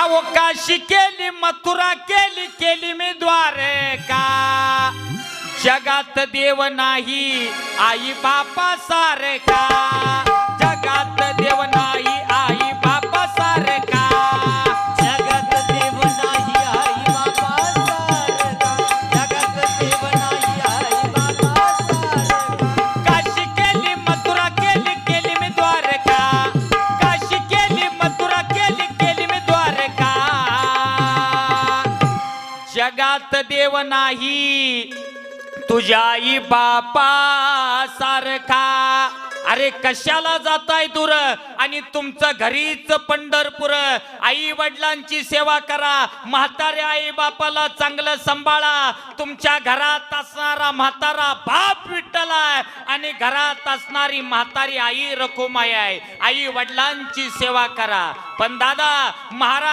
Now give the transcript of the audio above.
अहो काशी केली मथुरा केली केली मी द्वारका जगात देव नाही आई बापा सारखा जगात देव नाही आई बापा सारखा जगात देव नाही आई बाबा सारखा जगात देव नाही आई बाबा सारखा काशी केली मथुरा केली केली मी द्वारका काशी केली मथुरा केली केली मी द्वारका जगात देव नाही तुझ्या आई बापा सारखा अरे कशाला जाताय दूर आणि तुमचं घरीच पंढरपूर आई वडिलांची सेवा करा म्हाताऱ्या आई बापाला चांगलं सांभाळा तुमच्या घरात असणारा म्हातारा बाप विठ्ठल आहे आणि घरात असणारी म्हातारी आई रखुमाई आहे आई वडिलांची सेवा करा पण दादा महाराष्ट्र